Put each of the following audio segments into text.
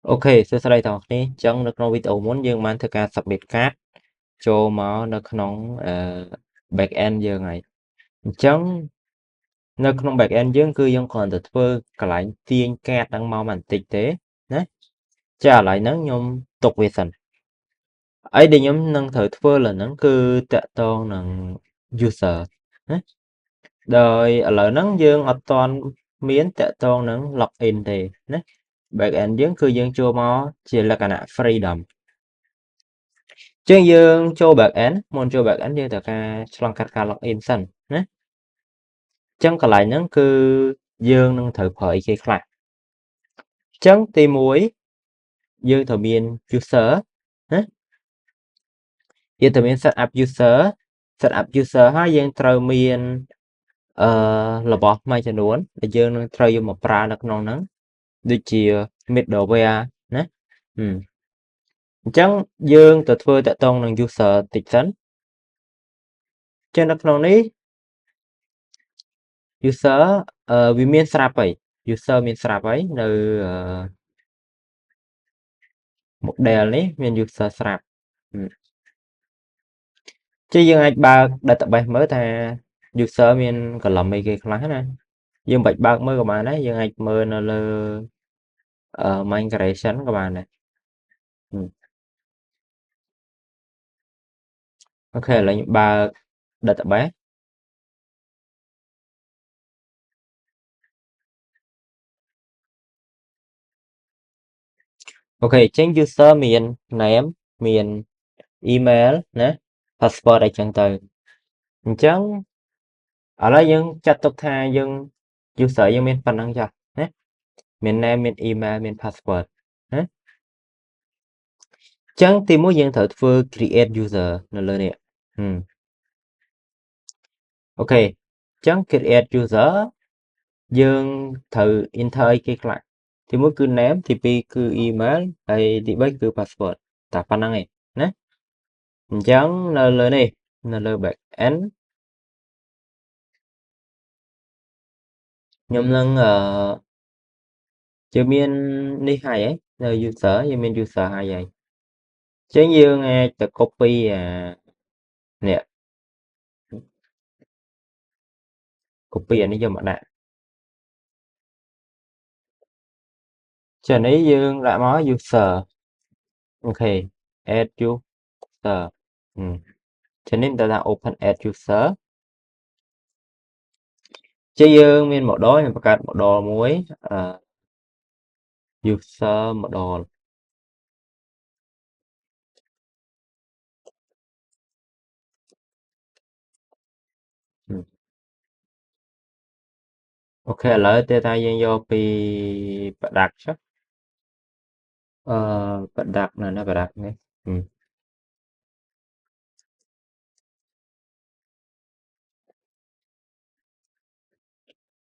Ok,សួស្តីទាំងអស់គ្នាអញ្ចឹងនៅក្នុងវីដេអូមុនយើងបានធ្វើការ submit card ចូលមកនៅក្នុង back end យើងហើយអញ្ចឹងនៅក្នុង back end យើងគឺយើងគ្រាន់តែធ្វើកន្លែងទាញ card ហ្នឹងមកបន្តិចទេណាចាឥឡូវហ្នឹងខ្ញុំទុកវាសិនអីដែលខ្ញុំនឹងត្រូវធ្វើលើហ្នឹងគឺតាក់ទងនឹង user ណាដោយឥឡូវហ្នឹងយើងអត់ទាន់មានតាក់ទងនឹង login ទេណា back end យើងគឺយើងចូលមកជាលក្ខណៈ freedom ចឹងយើងចូល back end មុនចូល back end យើងត្រូវការឆ្លងកាត់ការ login សិនណាចឹងកន្លែងហ្នឹងគឺយើងនឹងត្រូវប្រើអីគេខ្លះចឹងទី1យើងត្រូវមាន user ណាយើងត្រូវមាន set up user ហើយយើងត្រូវមានរបស់មួយចំនួនដែលយើងនឹងត្រូវយកមកប្រើនៅក្នុងហ្នឹងដូចជា middleware ណាអញ្ចឹងយើងទៅធ្វើតាក់ទងនឹង user តិចសិនចឹងនៅក្នុងនេះ user វាមានស្រាប់ហើយ user មានស្រាប់ហើយនៅmodel នេះមាន user ស្រាប់ចឹងយើងអាចបើក database មើលថា user មាន column អីគេខ្លះណាយើងបាច់បើកមើលក៏បានដែរយើងអាចមើលនៅលើmigration ក៏បានដែរអូខេឥឡូវខ្ញុំបើក database អូខេចឹង user មាន name មាន email ណា password អីចឹងទៅអញ្ចឹងឥឡូវយើងចាត់ទុកថាយើង user យើងមានប៉ុណ្ណឹងចាស់ណាមាន name មាន email មាន password ណាចឹងទី1យើងត្រូវធ្វើ create user នៅលើនេះអូខេចឹង create user យើងត្រូវ enter អីគេខ្លះទី1គឺ name ទី2គឺ email ហើយទី3គឺ password តែប៉ុណ្្នឹងឯងណាអញ្ចឹងនៅលើនេះនៅលើ back end ខ្ញុំនឹងយើងមាននេះហើយនៅ user យើងមាន user ហើយអញ្ចឹងយើងអាចទៅ copy នេះ copy អានេះយកមកដាក់ចឹងនេះយើងដាក់មក user អូខេ add user ចឹងនេះទៅថា open add user ចឹងយើងមាន model យើងបង្កើត model មួយ user model អូខេឥឡូវទេថាយើងយកពី product ចុះproduct ណា product នេះ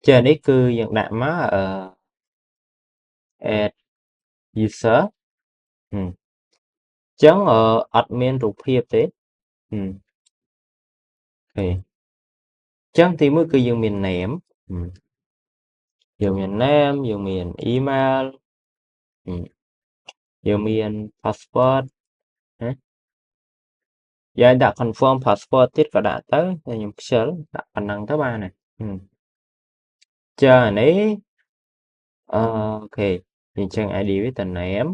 ចឹងនេះគឺយើងដាក់មក add user ចឹងអត់មានរូបភាពទេអូខេចឹងទី1គឺយើងមាន name យើងមាន name យើងមាន email យើងមាន password ណាយើងដាក់ confirm password ទៀតក៏ដាក់ទៅខ្ញុំខ្ជិលដាក់ប៉ុណ្ណឹងទៅបានហើយចឹងអានេះអូខេអញ្ចឹង ID វាទៅ name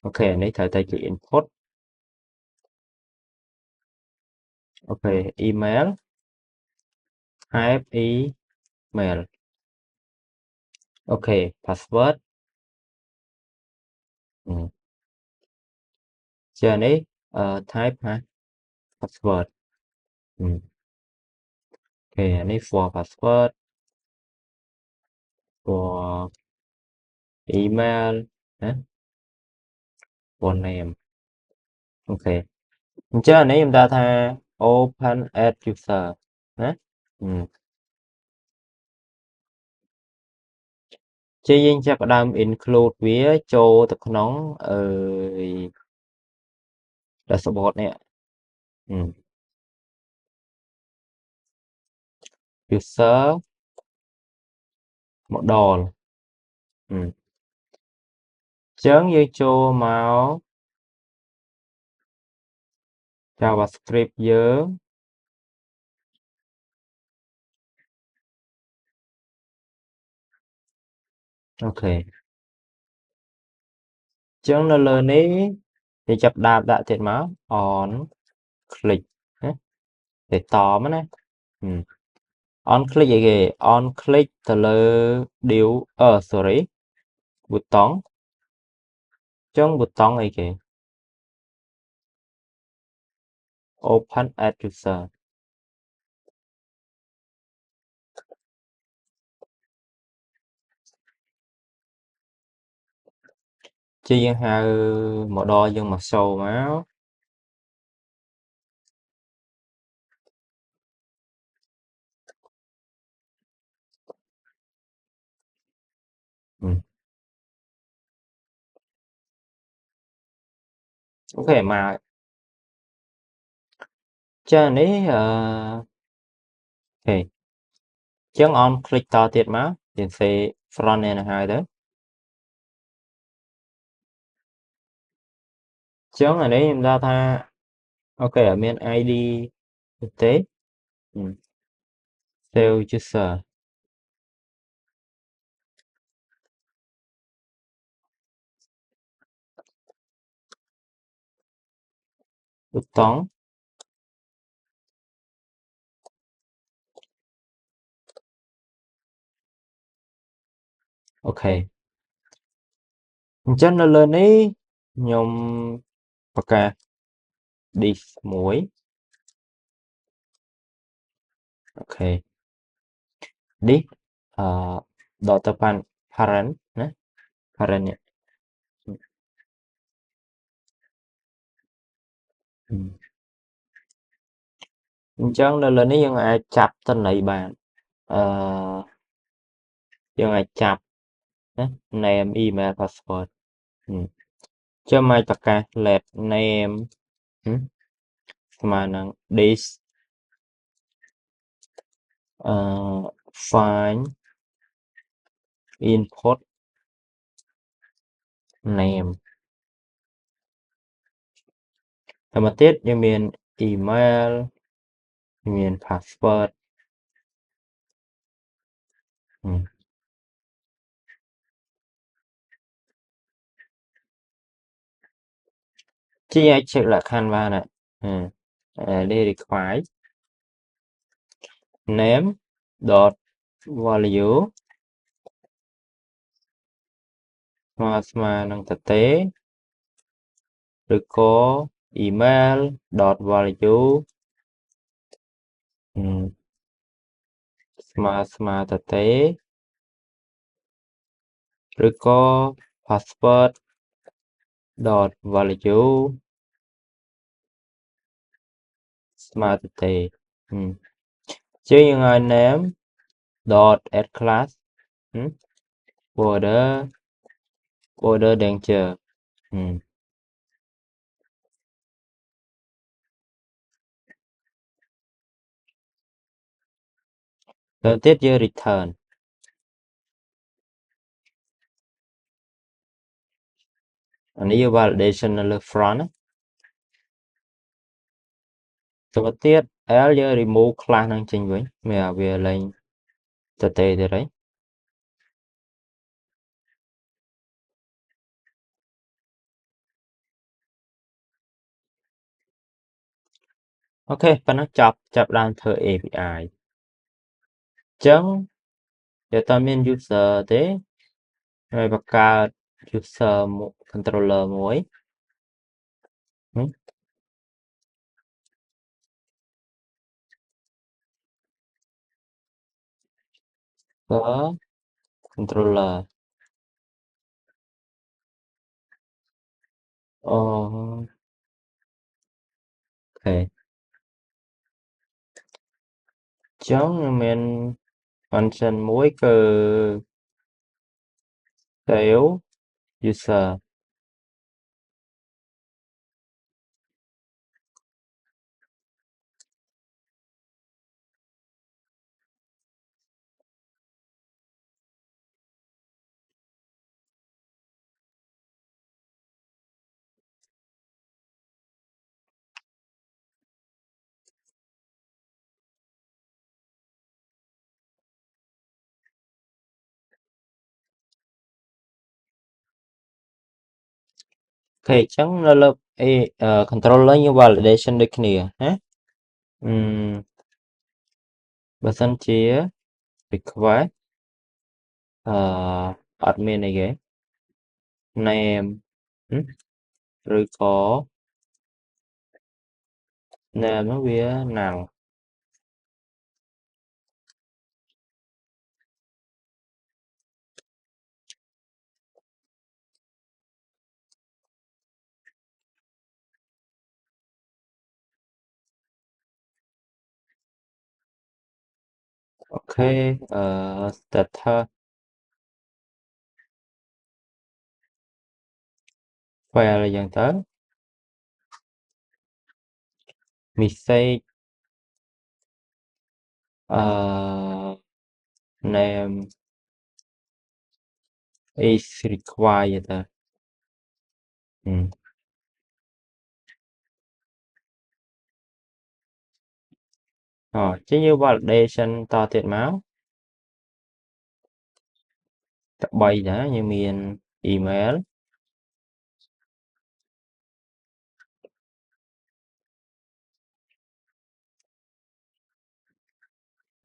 អូខេអានេះត្រូវតែជា input អូខេ email type email អូខេ password ចឹងនេះtype password អូខេអានេះ for password for email ណា for name អូខេអញ្ចឹងអានេះខ្ញុំដាក់ថា open add user ណាជាយើងចាប់ផ្ដើម include វាចូលទៅក្នុងdashboard នេះuser model Chớn với chô máu JavaScript dướng. Ok. Chớn nó lên ý thì chập đạp đã thiệt máu. On click. Để tóm á. On click vậy kì. On click từ lơ điều. Sorry. Button. Chớn button vậy kì. Open as user. Chứ dân hai một đo dân mà sâu máu. Ok mà cho này ok. Chớn on click to thiệt máu. Thì sẽ front end hai đó. Chớn ở đấy em ra tha. Ok ở bên ID thực tế. Sale user. Button. Ok. Chân nó lên ấy nhôm bạc ca đi muối. Ok. Đi data parent nè. Parent nhé. Chân nó lên ấyยังai chập tên này bạn.ยังai chập nè. Name, email, password. Cho mai bạc ca let name. Mà năng this find input name. Và mà tiết như miền email, miền password. Chứ ai chịu là Canva này. Đây require name dot value mà năng thực tế rồi có email dot value mà thực tế rồi có password dot value mà thực tế chứ những ai name dot add class border đang chờ rồi tiếp với return. Anh ấy validation là front á. Rồi tiếp L với remove class năng trình với mẹ về lên thực tế thế đấy. Ok, và nó chập đang thở API. Chẳng giờ taមាន user ទេហើយបង្កើត user controller មួយក៏ controller អូខេចឹងមាន function មួយគឺ save user អូខេអញ្ចឹងនៅលើ controller យើង validation ដូចគ្នាណាអឺបើសិនជា request អឺអត់មានអីគេ name ឬក៏ name ហ្នឹងវា null អូខេstatus file អីចឹងទៅ message អឺ name is required ទៅចេញយើង validation តទៀតមកតែ3ដែរយើងមាន email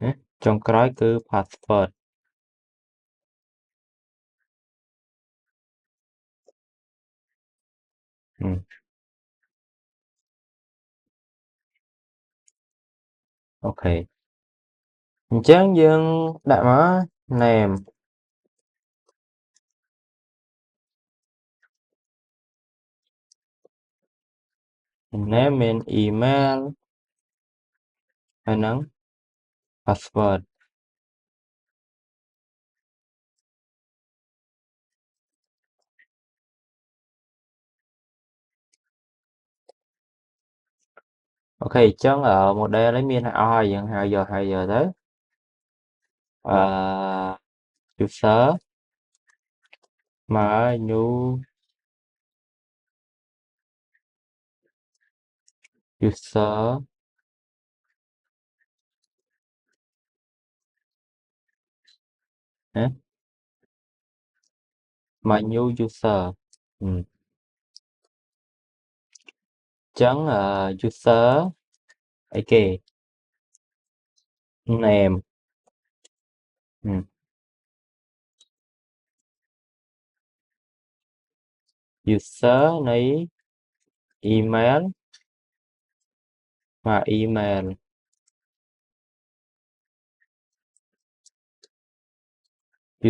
ណាចុងក្រោយគឺ password អូខេអញ្ចឹងយើងដាក់មក name name មាន email ហើយនឹង password អូខេអញ្ចឹងmodel នេះមានឲ្យហើយយើងហៅយកទៅអឺ user មក new user ណាមក new user អញ្ចឹងuser អីគេ name user នៃ email មក email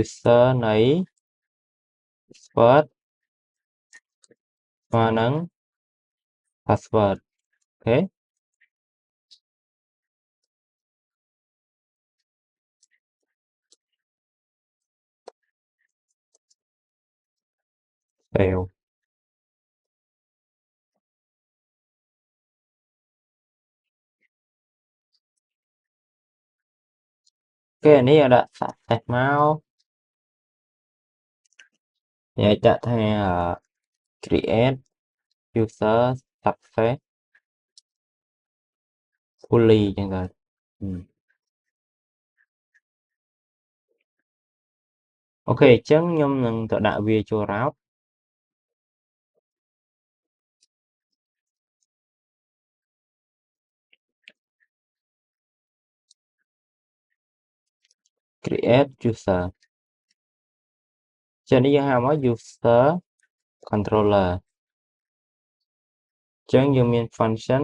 user នៃ password មកនឹង password អូខេ fail គេអានេះយកដាក់ success មកនិយាយដាក់ថា create user success fully ចឹងទៅអូខេអញ្ចឹងខ្ញុំនឹងទៅដាក់វាចូល route create user ចឹងនេះយើងហៅមក user controller ចឹងយើងមាន function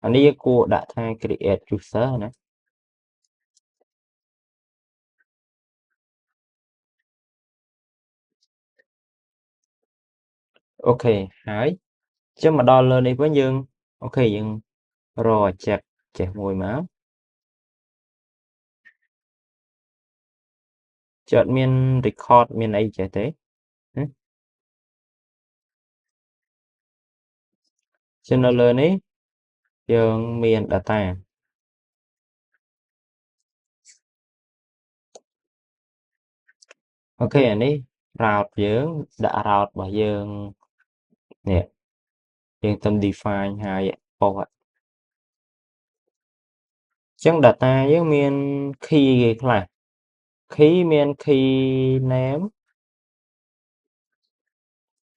អានេះយើងគួរដាក់ថា create user ណាអូខេហើយចឹងមកដល់លើនេះវិញយើងអូខេយើងរក check ចេះមួយមកចត់មាន record មានអីចេះទេចឹងនៅលើនេះយើងមាន data អូខេអានេះ route យើងដាក់ route របស់យើងនេះយើងទៅ define ហើយ post ចឹង data យើងមាន key គេខ្លះ key មាន key name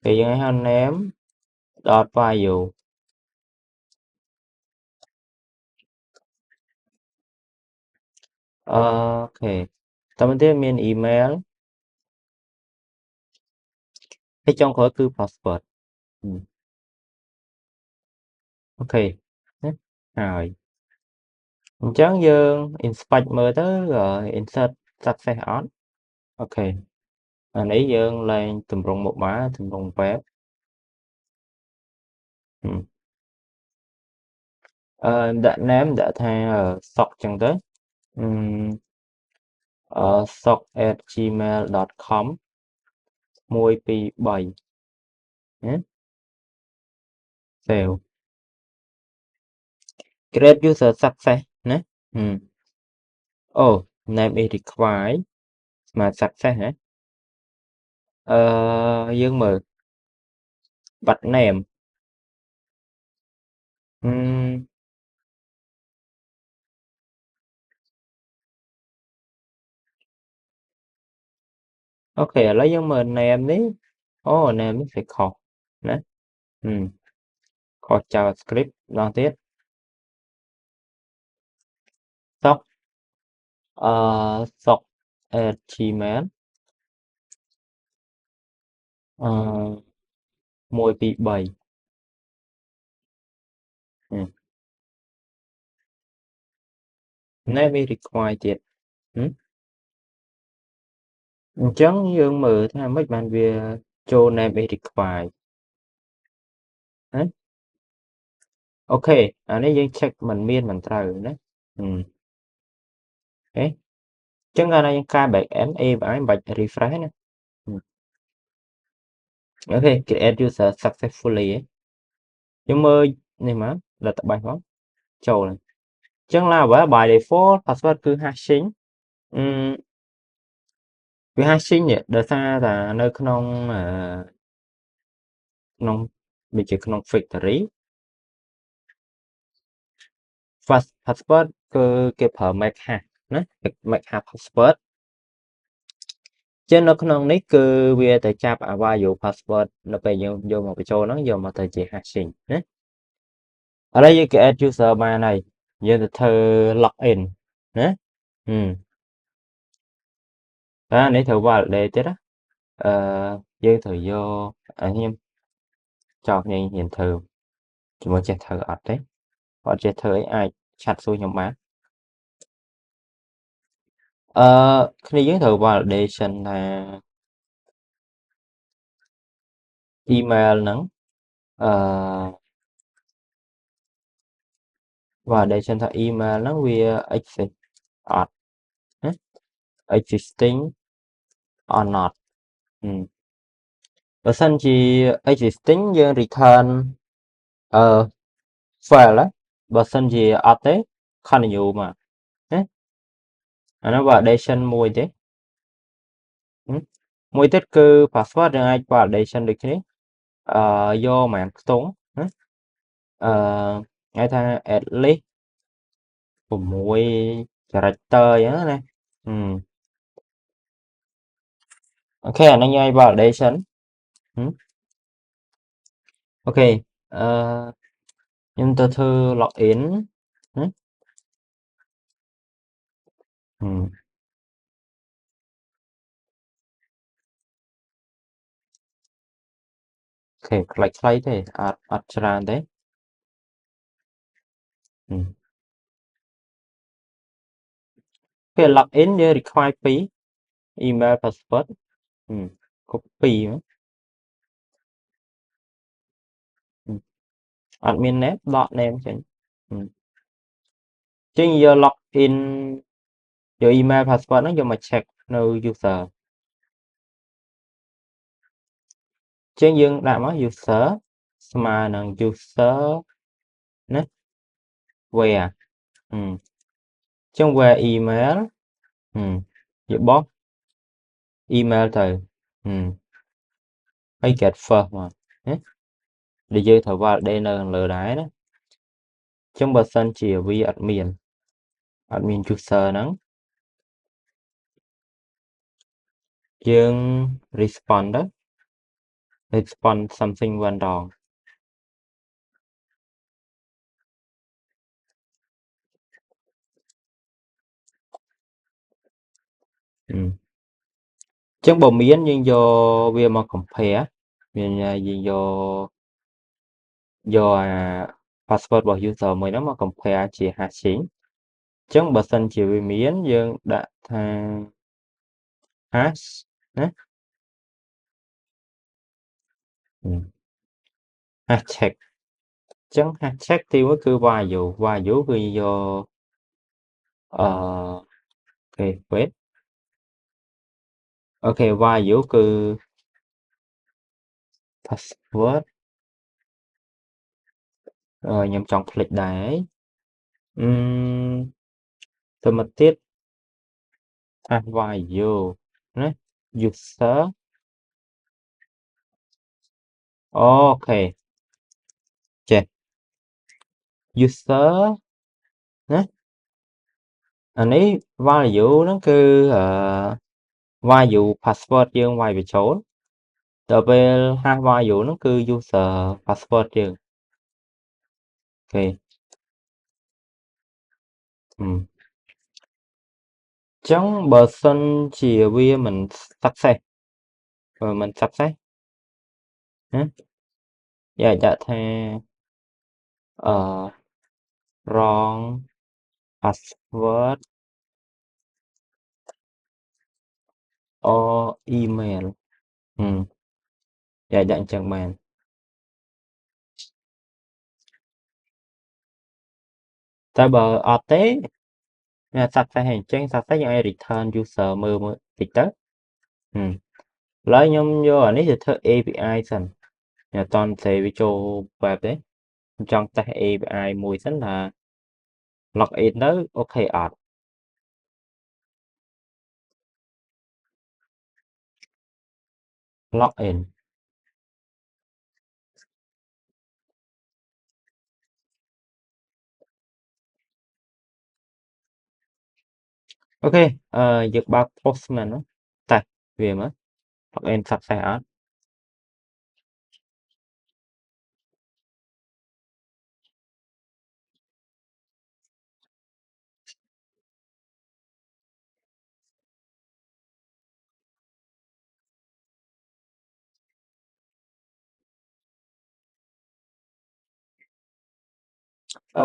thìយើងឲ្យ name dot value អូខេតទៅទៀតមាន email ហើយចុងក្រោយគឺ password អូខេណាហើយអញ្ចឹងយើង inspect មើលទៅ insert success អត់អូខេអានេះយើងឡើងទម្រង់ mobile ទម្រង់ web ដាក់ name ដាក់ថា sock ចឹងទៅsock@gmail.com 1 2 3ណា save create user success ណាអូ name is required ស្មើ success ហ៎យើងមើលបាត់ name អូខេឥឡូវយើងមើល name នេះអូ name នេះវាខុសណាខុស JavaScript ម្ដងទៀត sock sock at gmail 1 2 3name is required ទៀតអញ្ចឹងយើងមើលថាម៉េចបានវាចូល name is required ណាអូខេអានេះយើង check មិនមានមិនត្រូវណាអូខេអញ្ចឹងកាលណាយើងកែ back end API មិនបាច់ refresh ណាអូខេ create user successfully យើងមើលនេះមក database មកចូលអញ្ចឹង Laravel by default password គឺ hashing វា hashing នេះដោយសារតែនៅក្នុងដូចជាក្នុង factory first password គឺគេប្រើ make hash ណា make hash password ចឹងនៅក្នុងនេះគឺវាទៅចាប់អា value password នៅពេលយើងយកមកបញ្ចូលហ្នឹងយកមកទៅជា hashing ណាឥឡូវយើង create user បានហើយយើងទៅធ្វើ login ណានេះត្រូវ validate ទៀតណាយើងត្រូវយកខ្ញុំចោលខ្ញុំហ៊ានធ្វើជាមួយចេះធ្វើអត់ទេអត់ចេះធ្វើអីអាចឆាត់សួរខ្ញុំបានគ្នាយើងត្រូវ validation ថា email ហ្នឹងvalidation ថា email ហ្នឹងវា exist អត់ណា existing or not បើសិនជា existing យើង return file បើសិនជាអត់ទេ continue មកណាអានោះ validation មួយទេមួយទៀតគឺ password យើងអាច validation ដូចគ្នាយកប្រហែលខ្ទង់ណាហៅថា at least 6 character អញ្ចឹងណាអូខេអានេះយើងឲ្យ validation អូខេខ្ញុំទៅធ្វើ login ណាអូខេខ្លីទេអត់ច្រើនទេពេល login យើង require 2 email password គ្រប់2អត់មាន name ដក name ចេញចឹងយក login យក email password ហ្នឹងយកមក check នៅ user ចឹងយើងដាក់មក user ស្មើនឹង user ណា where ចឹង where email យកបោះ email ទៅហើយ get first មកណាដែលយើងត្រូវ validate នៅខាងលើដែរណាចឹងបើសិនជាវាអត់មាន user ហ្នឹងយើង respond ទៅ respond something went wrong ចឹងបើមានយើងយកវាមក compare មានយើងយកអា password របស់ user មួយហ្នឹងមក compare ជា hashing ចឹងបើសិនជាវាមានយើងដាក់ថា hash ណា hash check ចឹង hash check ទីមួយគឺ value គឺយកអូខេ wait អូខេ value គឺ password ខ្ញុំចង់ភ្លេចដែរអឺទៅមកទៀត hash value ណា user អូខេចេះ user ណាអានេះ value ហ្នឹងគឺvalue password យើងវាយបញ្ចូលដល់ពេល hash value ហ្នឹងគឺ user password យើងអូខេចឹងបើសិនជាវាមិន success មិន success ណាយើងអាចដាក់ថា wrong password or email យើងអាចដាក់អញ្ចឹងបានតែបើអត់ទេ success ហើយអញ្ចឹង success យើងអាច return user មើលតិចទៅឥឡូវខ្ញុំយកអានេះទៅធ្វើ API សិនខ្ញុំអត់តន់សេវាចូល web ទេខ្ញុំចង់តេស្ត API មួយសិនថា log in ទៅអូខេអត់ log in អូខេយើងបើក Postman តេស្តវាមើល log in success អត់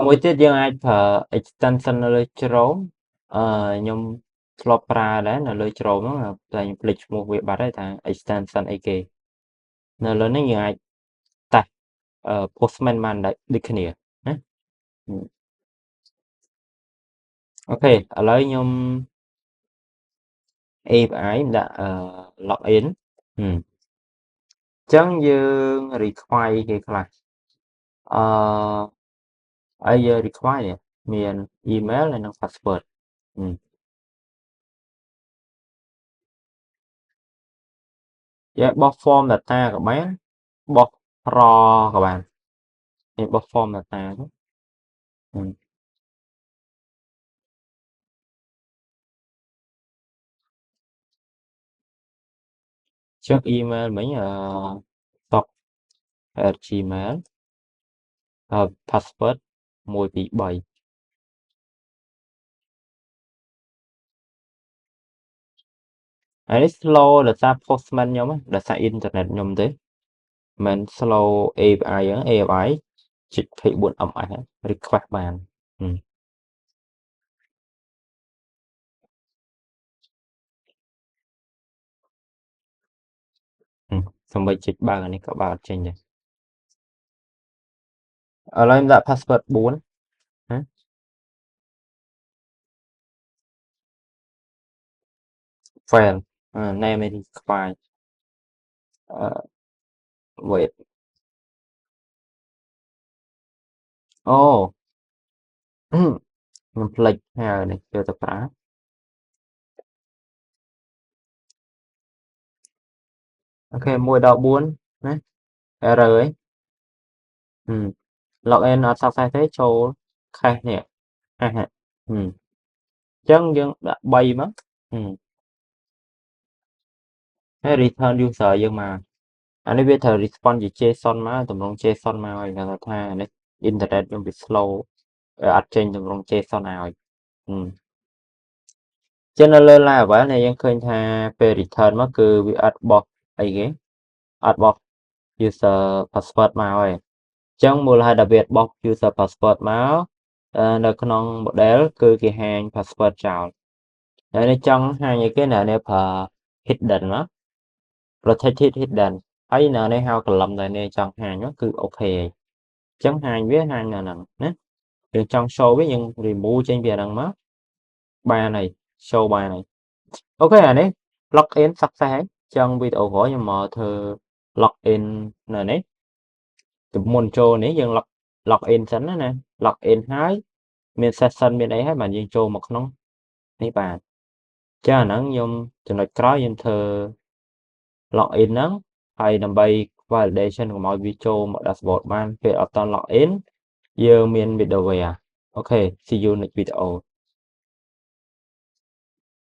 មួយទៀតយើងអាចប្រើ extension នៅលើ Chrome ខ្ញុំធ្លាប់ប្រើដែរនៅលើ Chrome ហ្នឹងតែខ្ញុំភ្លេចឈ្មោះវាបាត់ហើយថា extension អីគេនៅលើនេះយើងអាចតេស្តPostman បានដូចគ្នាណាអូខេឥឡូវខ្ញុំ API ដាក់log in អញ្ចឹងយើង require គេខ្លះហើយយើង require នេះមាន email ហើយនិង password យើងបោះ form data ក៏បានបោះ raw ក៏បាននេះបោះ form data ទៅចឹង email មិញtop @gmail password 1 2 3ហើយនេះ slow ដោយសារ postman ខ្ញុំដោយសារ internet ខ្ញុំទេមិន slow API ហ្នឹង API ជិត 24ms request បានសូម្បីជិតបើកអានេះក៏បើកចេញដែរឥឡូវខ្ញុំដាក់ password 4ណា file name is required wait អូខ្ញុំភ្លេចហើយនេះយកទៅប្រើអូខេ1ដល់4ណា error អីlogin អត់ success ទេចូល cache នេះcache អញ្ចឹងយើងដាក់3មកហើយ return user យើងមក anh ấy biết thời response ជា JSON មកទម្រង់ JSON មកហើយគាត់ថានេះ internet ខ្ញុំវា slow អត់ចេញទម្រង់ JSON ឲ្យចឹងនៅលើ Laravel នេះយើងឃើញថាពេល return មកគឺវាអត់បោះអីគេអត់បោះ user password មកហើយអញ្ចឹងមូលហេតុដែលវាអត់បោះ user password មកនៅក្នុង model គឺគេហាញ password ចោលហើយនេះចង់ហាញអីគេនៅនេះប្រើ hidden ណា protected hidden ហើយនៅនេះហៅ column ដែលនេះចង់ហាញមកគឺអូខេអញ្ចឹងហាញវាហាញនៅហ្នឹងណាយើងចង់ show វាយើង remove ចេញពីអាហ្នឹងមកបានហើយ show បានហើយអូខេអានេះ login success ហើយចឹងវីដេអូក្រោយខ្ញុំមកធ្វើ login នៅនេះទៅមុនចូលនេះយើង login សិនណា login ហើយមាន session មានអីហើយបានយើងចូលមកក្នុងនេះបានចឹងអាហ្នឹងខ្ញុំចំណុចក្រោយខ្ញុំធ្វើ login ហ្នឹងហើយដើម្បី validation កុំឲ្យវាចូលមក dashboard បានពេលអត់ត login យើងមាន middleware អូខេ see you next video